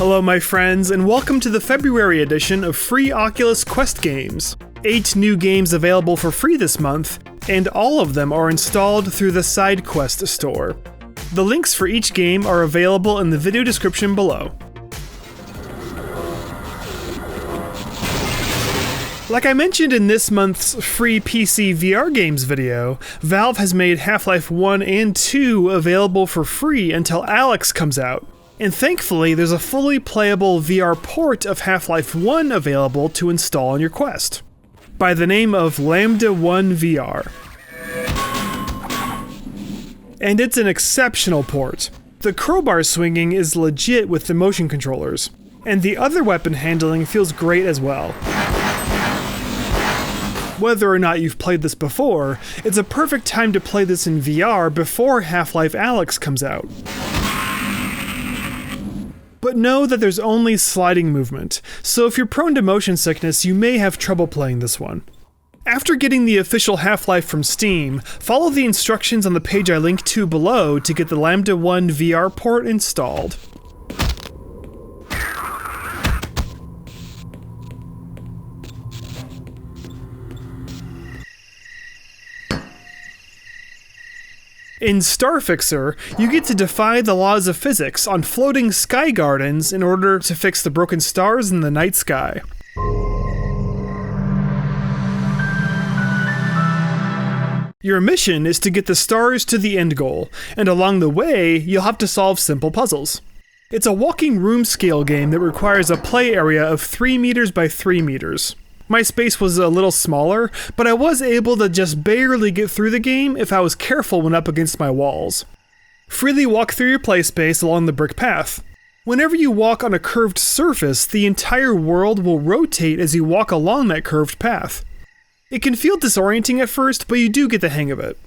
Hello my friends, and welcome to the February edition of free Oculus Quest games. 8 new games available for free this month, and all of them are installed through the SideQuest store. The links for each game are available in the video description below. Like I mentioned in this month's free PC VR games video, Valve has made Half-Life 1 and 2 available for free until Alyx comes out. And thankfully, there's a fully playable VR port of Half-Life 1 available to install on your Quest, by the name of Lambda 1 VR. And it's an exceptional port. The crowbar swinging is legit with the motion controllers, and the other weapon handling feels great as well. Whether or not you've played this before, it's a perfect time to play this in VR before Half-Life Alyx comes out. But know that there's only sliding movement, so if you're prone to motion sickness, you may have trouble playing this one. After getting the official Half-Life from Steam, follow the instructions on the page I linked to below to get the Lambda 1 VR port installed. In Starfixer, you get to defy the laws of physics on floating sky gardens in order to fix the broken stars in the night sky. Your mission is to get the stars to the end goal, and along the way, you'll have to solve simple puzzles. It's a walking room scale game that requires a play area of 3 meters by 3 meters. My space was a little smaller, but I was able to just barely get through the game if I was careful when up against my walls. Freely walk through your play space along the brick path. Whenever you walk on a curved surface, the entire world will rotate as you walk along that curved path. It can feel disorienting at first, but you do get the hang of it.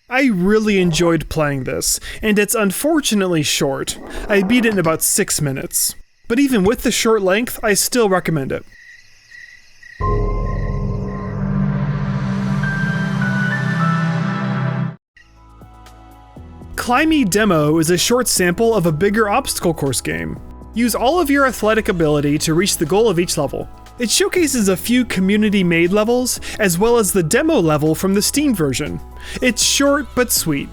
I really enjoyed playing this, and it's unfortunately short. I beat it in about 6 minutes. But even with the short length, I still recommend it. Climbey Demo is a short sample of a bigger obstacle course game. Use all of your athletic ability to reach the goal of each level. It showcases a few community-made levels, as well as the demo level from the Steam version. It's short but sweet.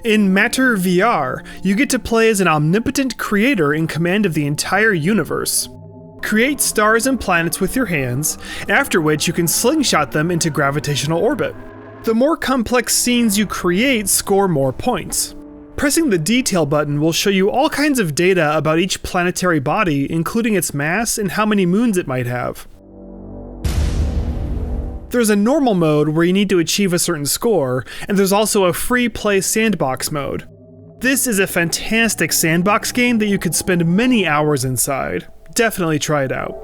In Matter VR, you get to play as an omnipotent creator in command of the entire universe. Create stars and planets with your hands, after which you can slingshot them into gravitational orbit. The more complex scenes you create score more points. Pressing the detail button will show you all kinds of data about each planetary body, including its mass and how many moons it might have. There's a normal mode where you need to achieve a certain score, and there's also a free play sandbox mode. This is a fantastic sandbox game that you could spend many hours inside. Definitely try it out.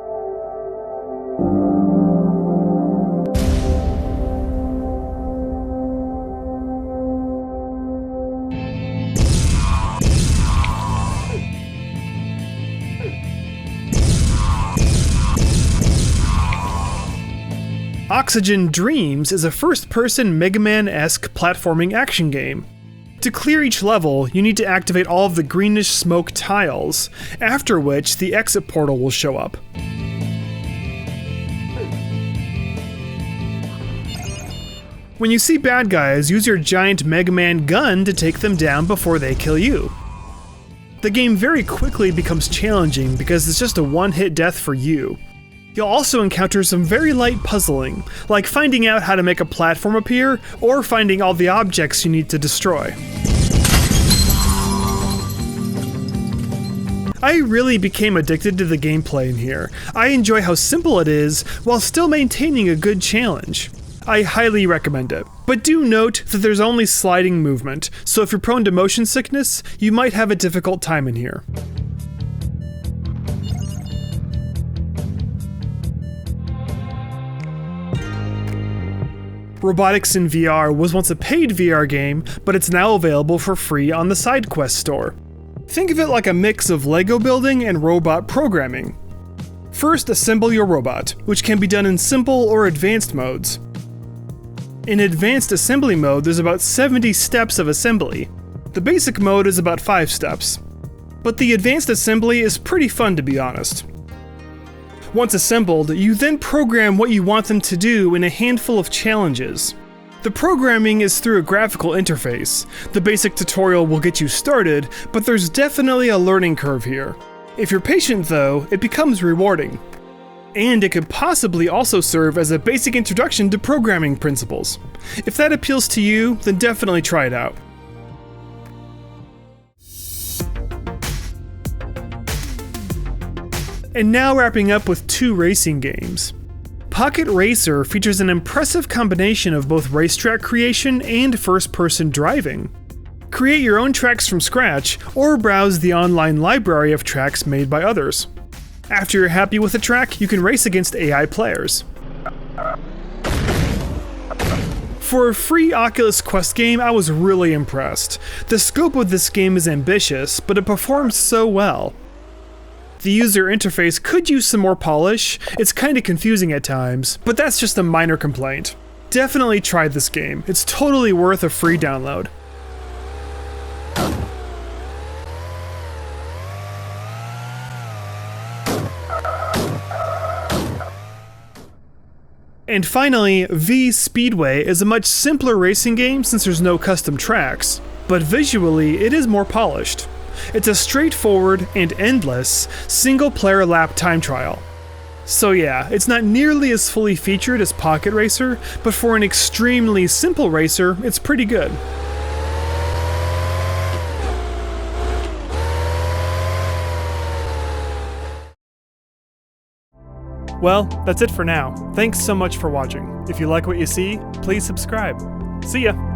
Oxygen Dreams is a first-person Mega Man-esque platforming action game. To clear each level, you need to activate all of the greenish smoke tiles, after which the exit portal will show up. When you see bad guys, use your giant Mega Man gun to take them down before they kill you. The game very quickly becomes challenging because it's just a one-hit death for you. You'll also encounter some very light puzzling, like finding out how to make a platform appear, or finding all the objects you need to destroy. I really became addicted to the gameplay in here. I enjoy how simple it is, while still maintaining a good challenge. I highly recommend it. But do note that there's only sliding movement, so if you're prone to motion sickness, you might have a difficult time in here. Robotics in VR was once a paid VR game, but it's now available for free on the SideQuest store. Think of it like a mix of Lego building and robot programming. First, assemble your robot, which can be done in simple or advanced modes. In advanced assembly mode, there's about 70 steps of assembly. The basic mode is about 5 steps. But the advanced assembly is pretty fun, to be honest. Once assembled, you then program what you want them to do in a handful of challenges. The programming is through a graphical interface. The basic tutorial will get you started, but there's definitely a learning curve here. If you're patient though, it becomes rewarding. And it could possibly also serve as a basic introduction to programming principles. If that appeals to you, then definitely try it out. And now wrapping up with 2 racing games. PocketRacer features an impressive combination of both racetrack creation and first-person driving. Create your own tracks from scratch, or browse the online library of tracks made by others. After you're happy with a track, you can race against AI players. For a free Oculus Quest game, I was really impressed. The scope of this game is ambitious, but it performs so well. The user interface could use some more polish. It's kinda confusing at times, but that's just a minor complaint. Definitely try this game. It's totally worth a free download. And finally, V-Speedway is a much simpler racing game since there's no custom tracks, but visually it is more polished. It's a straightforward and endless single-player lap time trial. So yeah, it's not nearly as fully featured as PocketRacer, but for an extremely simple racer, it's pretty good. Well, that's it for now. Thanks so much for watching. If you like what you see, please subscribe. See ya!